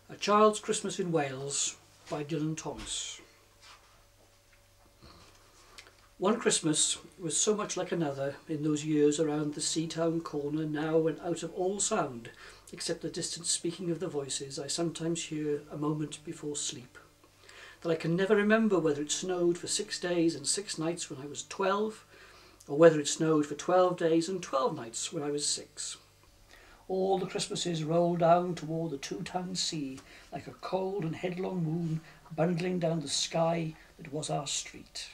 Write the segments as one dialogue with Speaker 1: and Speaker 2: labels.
Speaker 1: A Child's Christmas in Wales by Dylan Thomas. One Christmas was so much like another in those years around the Seatown corner, now and out of all sound, except the distant speaking of the voices I sometimes hear a moment before sleep, that I can never remember whether it snowed for 6 days and 6 nights when I was 12, or whether it snowed for 12 days and 12 nights when I was 6. All the Christmases rolled down toward the two-town sea like a cold and headlong moon bundling down the sky that was our street.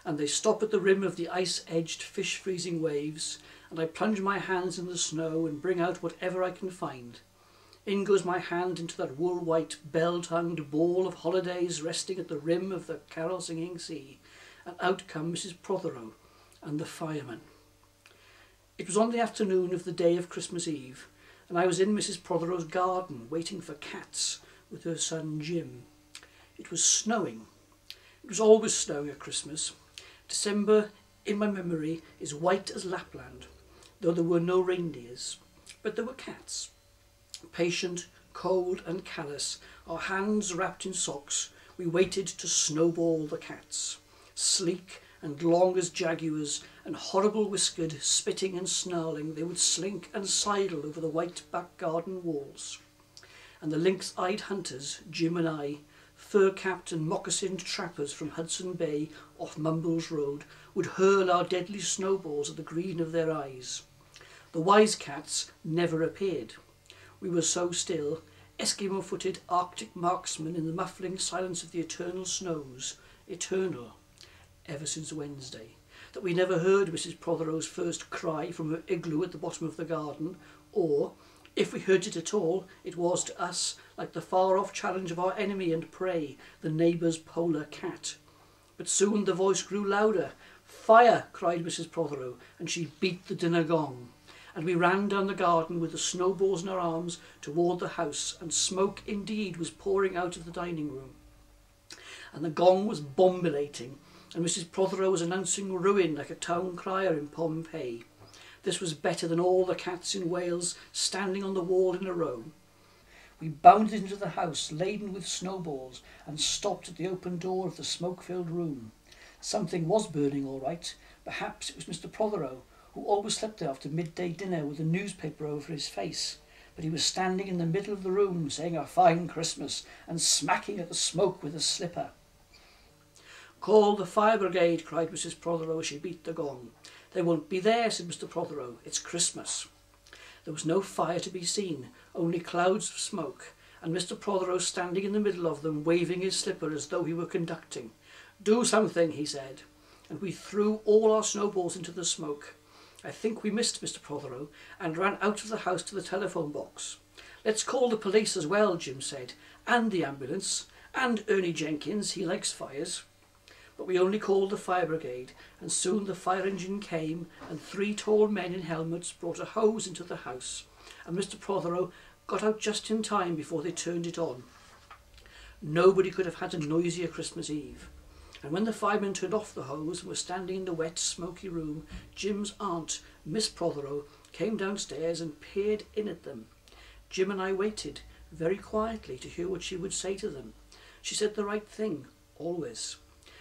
Speaker 1: And they stop at the rim of the ice-edged, fish-freezing waves, and I plunge my hands in the snow and bring out whatever I can find. In goes my hand into that wool-white, bell-tongued ball of holidays resting at the rim of the carol-singing sea, and out come Mrs. Protheroe and the fireman. It was on the afternoon of the day of Christmas Eve, and I was in Mrs. Protheroe's garden waiting for cats with her son Jim. It was snowing. It was always snowing at Christmas. December, in my memory, is white as Lapland, though there were no reindeers. But there were cats. Patient, cold and callous, our hands wrapped in socks, we waited to snowball the cats. Sleek and long as jaguars, and horrible-whiskered, spitting and snarling, they would slink and sidle over the white back garden walls. And the lynx-eyed hunters, Jim and I, fur-capped and moccasined trappers from Hudson Bay off Mumbles Road, would hurl our deadly snowballs at the green of their eyes. The wise cats never appeared. We were so still, Eskimo-footed Arctic marksmen in the muffling silence of the eternal snows, eternal, ever since Wednesday, that we never heard Mrs. Protheroe's first cry from her igloo at the bottom of the garden, or, if we heard it at all, it was to us like the far-off challenge of our enemy and prey, the neighbour's polar cat. But soon the voice grew louder. "Fire!" cried Mrs. Protheroe, and she beat the dinner gong. And we ran down the garden with the snowballs in our arms toward the house, and smoke indeed was pouring out of the dining room. And the gong was bombilating, and Mrs. Protheroe was announcing ruin like a town crier in Pompeii. This was better than all the cats in Wales standing on the wall in a row. We bounded into the house laden with snowballs and stopped at the open door of the smoke-filled room. Something was burning all right. Perhaps it was Mr. Protheroe, who always slept there after midday dinner with a newspaper over his face. But he was standing in the middle of the room saying a fine Christmas and smacking at the smoke with a slipper. "Call the fire brigade," cried Mrs. Protheroe as she beat the gong. "They won't be there," said Mr. Protheroe. "It's Christmas." There was no fire to be seen, only clouds of smoke, and Mr. Protheroe standing in the middle of them, waving his slipper as though he were conducting. "Do something," he said, and we threw all our snowballs into the smoke. I think we missed Mr. Protheroe and ran out of the house to the telephone box. "Let's call the police as well," Jim said, "and the ambulance, and Ernie Jenkins, he likes fires." But we only called the fire brigade, and soon the fire engine came, and 3 tall men in helmets brought a hose into the house, and Mr. Protheroe got out just in time before they turned it on. Nobody could have had a noisier Christmas Eve. And when the firemen turned off the hose and were standing in the wet, smoky room, Jim's aunt, Miss Protheroe, came downstairs and peered in at them. Jim and I waited, very quietly, to hear what she would say to them. She said the right thing, always.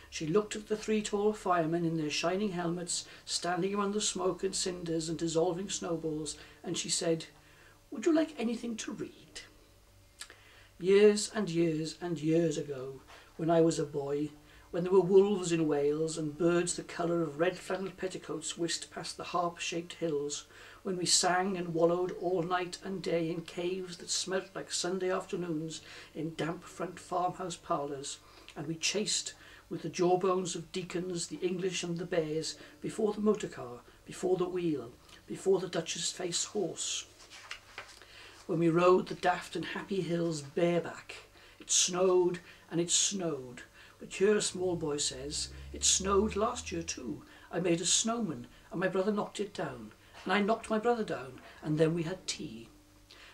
Speaker 1: She looked at the 3 tall firemen in their shining helmets, standing among the smoke and cinders and dissolving snowballs, and she said, "Would you like anything to read?" Years and years and years ago, when I was a boy, when there were wolves in Wales and birds the colour of red flannel petticoats whisked past the harp-shaped hills, when we sang and wallowed all night and day in caves that smelt like Sunday afternoons in damp front farmhouse parlours, and we chased with the jawbones of deacons, the English and the bears, before the motor car, before the wheel, before the Duchess faced horse. When we rode the daft and happy hills bareback, it snowed and it snowed. But here a small boy says, "It snowed last year too. I made a snowman and my brother knocked it down, and I knocked my brother down, and then we had tea."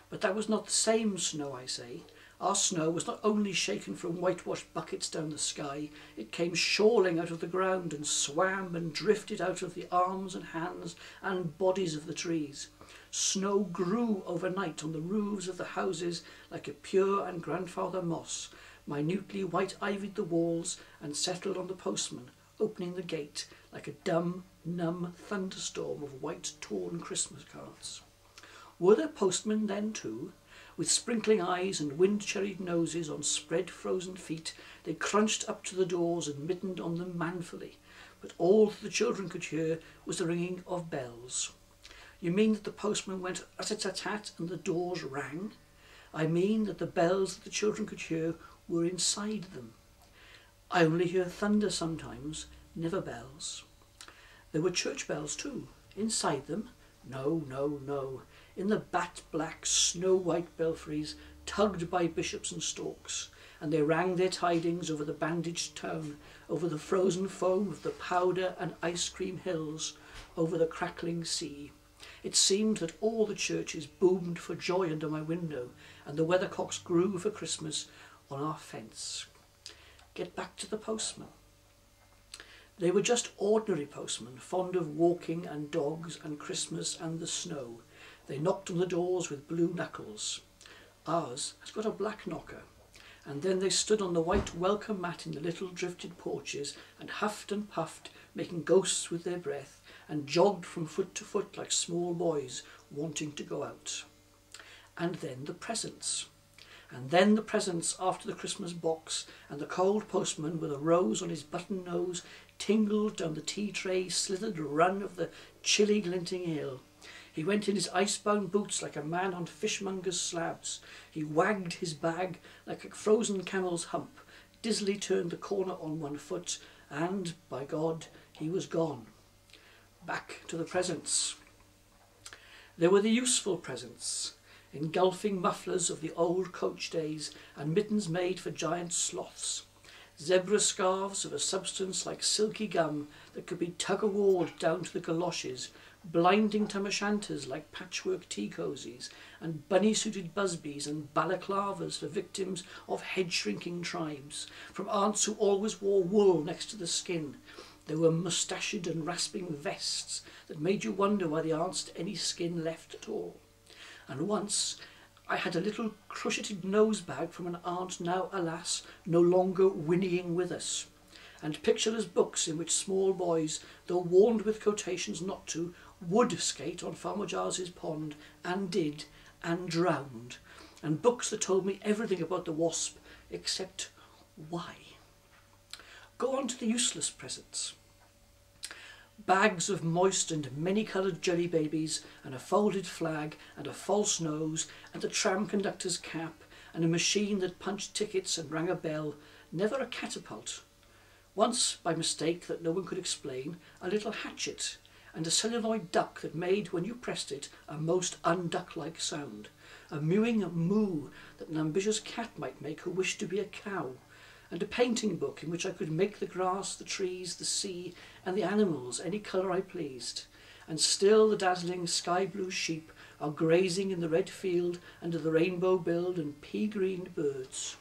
Speaker 1: But that was not the same snow, I say. Our snow was not only shaken from whitewashed buckets down the sky, it came shawling out of the ground and swam and drifted out of the arms and hands and bodies of the trees. Snow grew overnight on the roofs of the houses like a pure and grandfather moss, minutely white-ivied the walls and settled on the postman, opening the gate like a dumb, numb thunderstorm of white torn Christmas cards. Were there postmen then too? With sprinkling eyes and wind-cherried noses on spread frozen feet, they crunched up to the doors and mittened on them manfully, but all that the children could hear was the ringing of bells. You mean that the postman went rat-a-tat-tat and the doors rang? I mean that the bells that the children could hear were inside them. I only hear thunder sometimes, never bells. There were church bells too, inside them. No, no, no. In the bat-black, snow-white belfries, tugged by bishops and storks, and they rang their tidings over the bandaged town, over the frozen foam of the powder and ice-cream hills, over the crackling sea. It seemed that all the churches boomed for joy under my window, and the weathercocks grew for Christmas on our fence. Get back to the postman. They were just ordinary postmen, fond of walking and dogs and Christmas and the snow. They knocked on the doors with blue knuckles. Ours has got a black knocker. And then they stood on the white welcome mat in the little drifted porches and huffed and puffed, making ghosts with their breath, and jogged from foot to foot like small boys wanting to go out. And then the presents. And then the presents after the Christmas box, and the cold postman with a rose on his button nose tingled down the tea tray slithered run of the chilly glinting ale. He went in his icebound boots like a man on fishmonger's slabs. He wagged his bag like a frozen camel's hump, dizzily turned the corner on one foot, and, by God, he was gone. Back to the presents. There were the useful presents, engulfing mufflers of the old coach days and mittens made for giant sloths, zebra scarves of a substance like silky gum that could be tug-of-warred down to the galoshes, blinding tam-o'-shanters like patchwork tea-cosies, and bunny-suited busbies and balaclavas for victims of head-shrinking tribes, from aunts who always wore wool next to the skin. There were moustachioed and rasping vests that made you wonder why the aunts had any skin left at all. And once I had a little crocheted nose-bag from an aunt now, alas, no longer whinnying with us, and pictureless books in which small boys, though warned with quotations not to, would skate on Farmer Giles's pond, and did, and drowned, and books that told me everything about the wasp, except why. Go on to the useless presents. Bags of moist and many-coloured jelly babies, and a folded flag, and a false nose, and a tram conductor's cap, and a machine that punched tickets and rang a bell, never a catapult. Once, by mistake that no one could explain, a little hatchet, and a celluloid duck that made, when you pressed it, a most unduck-like sound, a mewing moo that an ambitious cat might make who wished to be a cow, and a painting book in which I could make the grass, the trees, the sea, and the animals any colour I pleased. And still the dazzling sky-blue sheep are grazing in the red field under the rainbow-billed and pea-greened birds.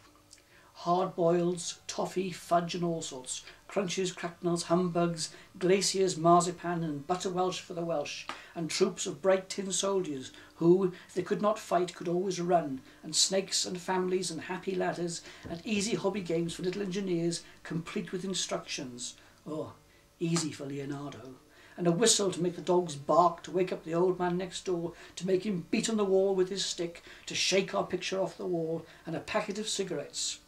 Speaker 1: Hard-boileds, toffee, fudge and all sorts, crunches, cracknels, humbugs, glaciers, marzipan and butter Welsh for the Welsh, and troops of bright tin soldiers who, if they could not fight, could always run, and snakes and families and happy ladders, and easy hobby games for little engineers, complete with instructions. Oh, easy for Leonardo. And a whistle to make the dogs bark, to wake up the old man next door, to make him beat on the wall with his stick, to shake our picture off the wall, and a packet of cigarettes.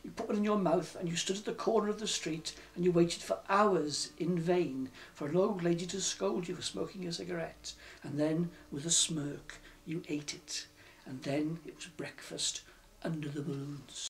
Speaker 1: You put one in your mouth and you stood at the corner of the street and you waited for hours in vain for an old lady to scold you for smoking a cigarette. And then, with a smirk, you ate it. And then it was breakfast under the balloons.